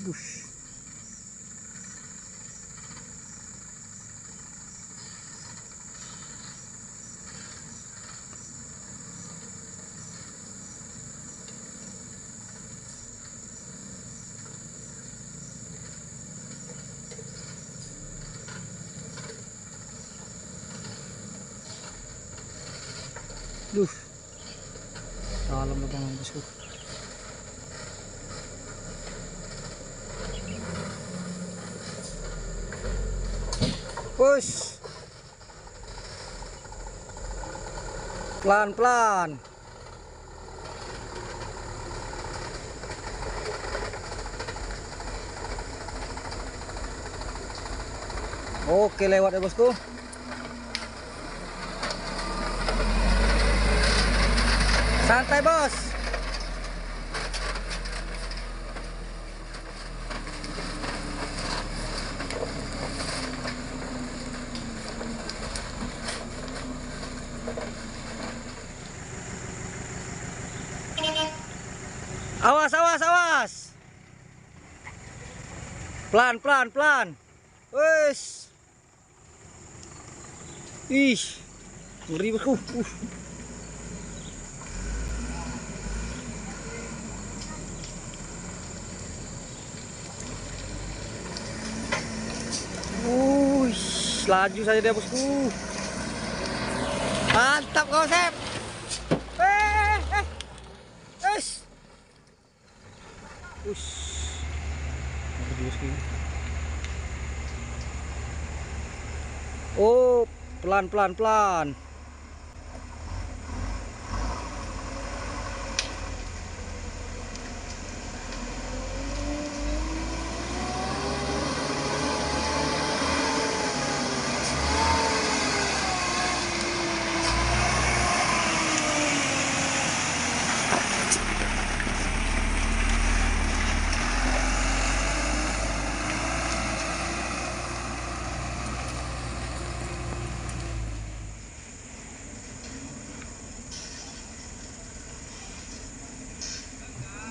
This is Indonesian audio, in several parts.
Bush. Duh, dalam lubang bosku. Push, pelan-pelan. Oke, lewat ya bosku. Santai bos. Awas, awas, awas. Pelan, pelan, pelan. Wes. Ih, ngeri bosku. Laju saja dia bosku. Mantap konsep. Oh, pelan pelan pelan.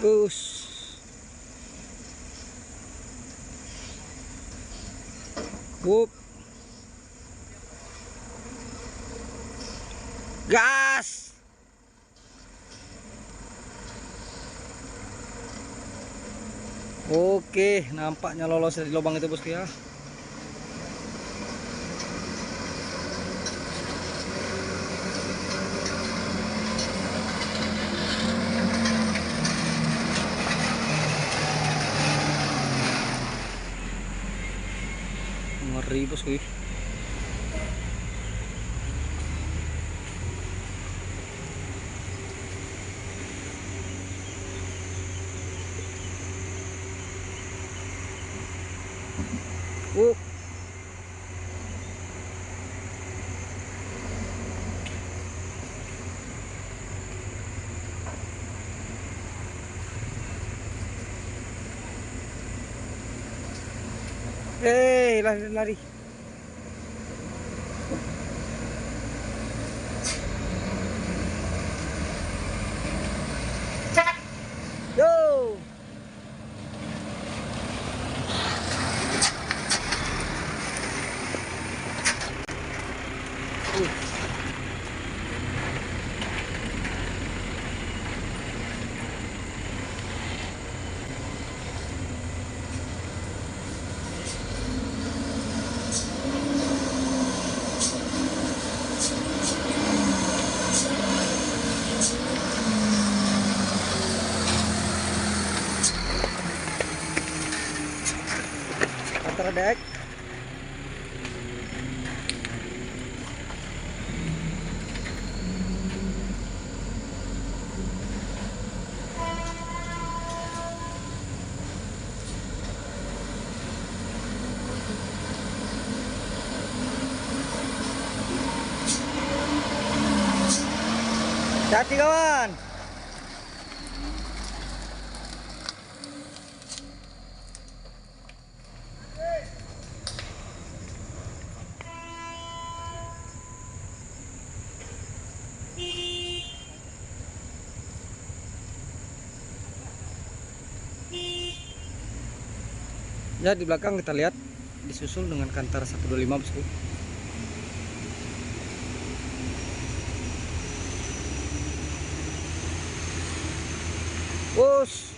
Bus. Wup. Gas. Oke, nampaknya lolos dari lubang itu bosku ya. Ngeri bosku. Lari, lari. Yo. Dek. Hati kawan. Ya di belakang kita lihat disusul dengan Kantar 125 bosku. Bos.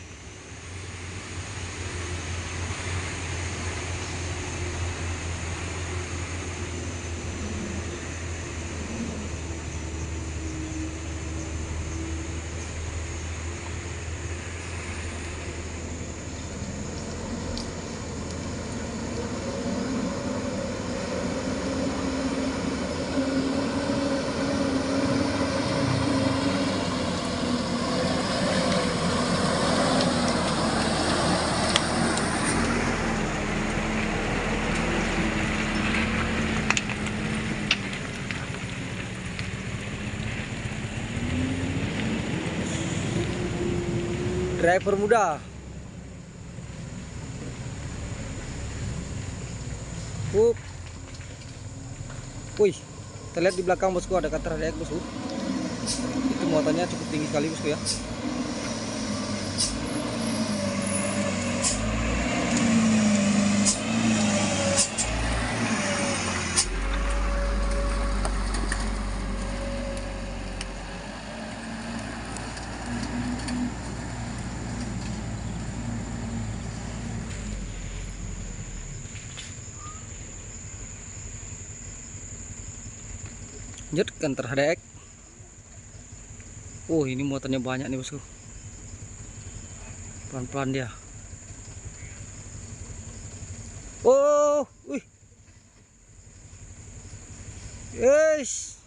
Driver muda. Wih, kita lihat di belakang bosku ada Kantar HDX bosku. Itu muatannya cukup tinggi sekali bosku ya. Lanjut Kantar HDX. Oh, ini muatannya banyak nih bosku. Pelan-pelan dia. Oh, wih. Yes.